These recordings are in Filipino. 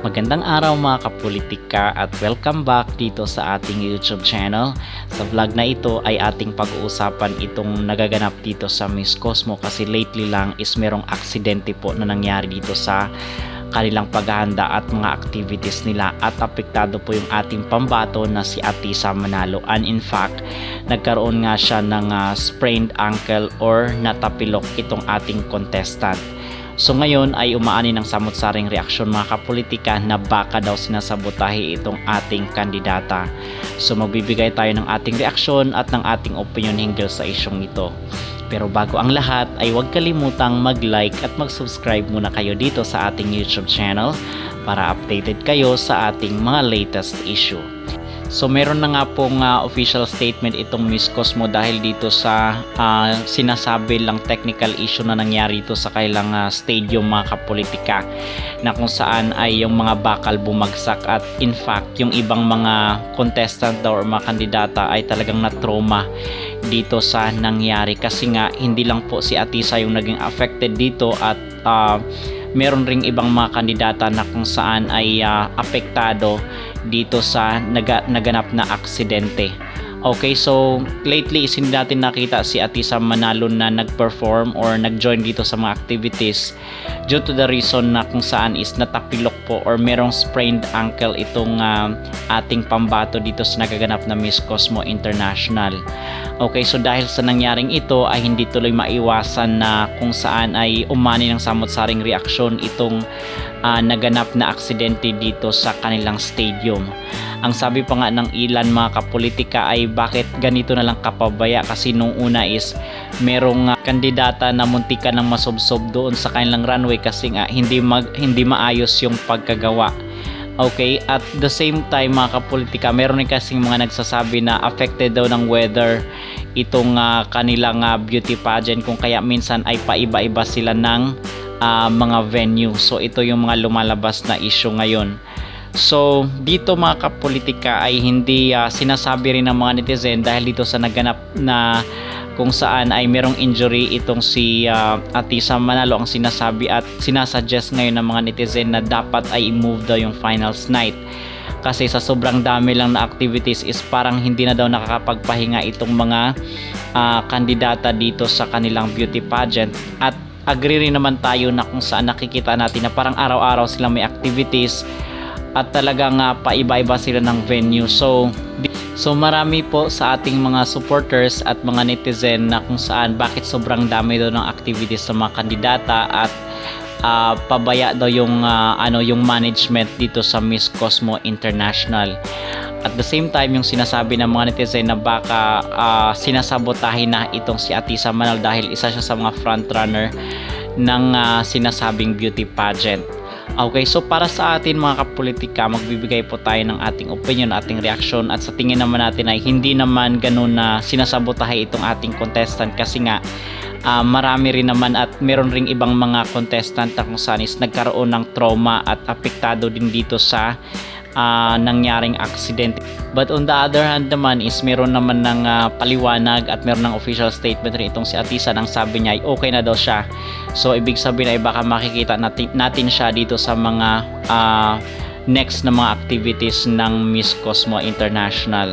Magandang araw mga kapolitika at welcome back dito sa ating YouTube channel. Sa vlog na ito ay ating pag-uusapan itong nagaganap dito sa Miss Cosmo kasi lately lang is merong aksidente po na nangyari dito sa kanilang paghahanda at mga activities nila at apektado po yung ating pambato na si Atisa Manalo, and in fact nagkaroon nga siya ng sprained ankle or natapilok itong ating contestant. So ngayon ay umaani ng samot-saring reaksyon mga kapolitika na baka daw sinasabotahe itong ating kandidata. So magbibigay tayo ng ating reaksyon at ng ating opinion hinggil sa isyong ito. Pero bago ang lahat ay huwag kalimutang mag-like at mag-subscribe muna kayo dito sa ating YouTube channel para updated kayo sa ating mga latest issue. So meron na nga pong official statement itong Miss Cosmo dahil dito sa sinasabi lang technical issue na nangyari ito sa kailang stadium mga kapolitika, na kung saan ay yung mga bakal bumagsak at in fact yung ibang mga contestant daw or mga kandidata ay talagang na-trauma dito sa nangyari, kasi nga hindi lang po si Atisa yung naging affected dito at meron ring ibang mga kandidata na kung saan ay apektado dito sa naganap na aksidente. Okay, so lately is hindi natin nakita si Atisa Manalo na nag-perform or nag-join dito sa mga activities due to the reason na kung saan is natapilok po or merong sprained ankle itong ating pambato dito sa nagaganap na Miss Cosmo International. Okay, so dahil sa nangyaring ito ay hindi tuloy maiwasan na kung saan ay umani ng samot-saring reaksyon itong naganap na aksidente dito sa kanilang stadium. Ang sabi pa nga ng ilan mga kapolitika ay bakit ganito na lang kapabaya, kasi nung una is merong kandidata na muntikan ng masubsob doon sa kanilang runway kasi nga hindi maayos yung pagkagawa. Okay, at the same time mga kapolitika, meron rin kasing mga nagsasabi na affected daw ng weather itong kanilang beauty pageant, kung kaya minsan ay paiba-iba sila ng mga venue. So ito yung mga lumalabas na issue ngayon. So dito mga kapolitika ay hindi sinasabi rin ng mga netizen dahil dito sa naganap na kung saan ay merong injury itong si Atisa Manalo, ang sinasabi at sinasuggest ngayon ng mga netizen na dapat ay i-move daw yung finals night, kasi sa sobrang dami lang na activities is parang hindi na daw nakakapagpahinga itong mga kandidata dito sa kanilang beauty pageant. At agree rin naman tayo na kung saan nakikita natin na parang araw-araw silang may activities at talagang paiba-iba sila ng venue. So marami po sa ating mga supporters at mga netizen na kung saan bakit sobrang dami daw ng activities sa mga kandidata at pabaya daw yung yung management dito sa Miss Cosmo International. At the same time yung sinasabi ng mga netizen na baka sinasabotahin na itong si Atisa Manalo dahil isa siya sa mga frontrunner ng sinasabing beauty pageant. Okay, so para sa atin mga kapolitika, magbibigay po tayo ng ating opinion, ating reaction, at sa tingin naman natin ay hindi naman ganun na sinasabotahe itong ating contestant, kasi nga marami rin naman at meron ring ibang mga contestant na kung saan is nagkaroon ng trauma at apektado din dito sa nangyaring aksidente. But on the other hand naman is meron naman ng paliwanag at meron ng official statement rin itong si Atisa, nang sabi niya ay okay na daw siya. So ibig sabihin ay baka makikita natin siya dito sa mga next na mga activities ng Miss Cosmo International.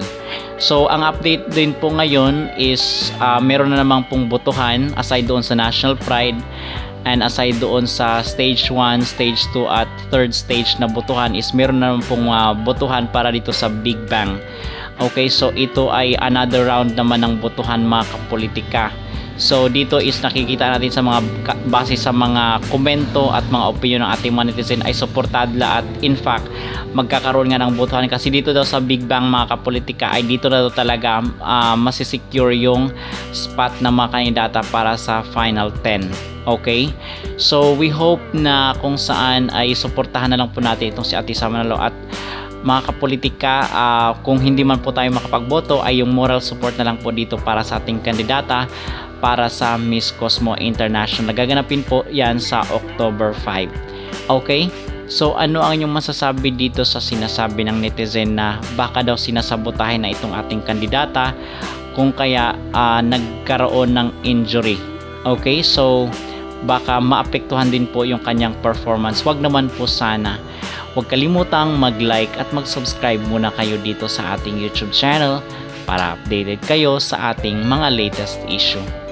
So ang update din po ngayon is meron na namang pong botohan aside doon sa National Pride. And aside doon sa stage 1, stage 2 at third stage na botohan is meron na pong botohan para dito sa Big Bang. Okay, so ito ay another round naman ng botohan mga kapolitika. So dito is nakikita natin sa mga base sa mga komento at mga opinion ng ating mga netizen ay suportadla at in fact magkakaroon nga ng botohan, kasi dito daw sa Big Bang mga kapolitika ay dito na daw talaga masisecure yung spot ng mga kandidata para sa final 10. Okay, so we hope na kung saan ay suportahan na lang po natin itong si Atisa Manalo. At mga kapolitika, kung hindi man po tayo makapagboto ay yung moral support na lang po dito para sa ating kandidata para sa Miss Cosmo International. Nagaganapin po yan sa October 5. Okay, so ano ang inyong masasabi dito sa sinasabi ng netizen na baka daw sinasabotahin na itong ating kandidata kung kaya nagkaroon ng injury? Okay, so baka maapektuhan din po yung kanyang performance. Wag naman po sana. Huwag kalimutang mag-like at mag-subscribe muna kayo dito sa ating YouTube channel para updated kayo sa ating mga latest issue.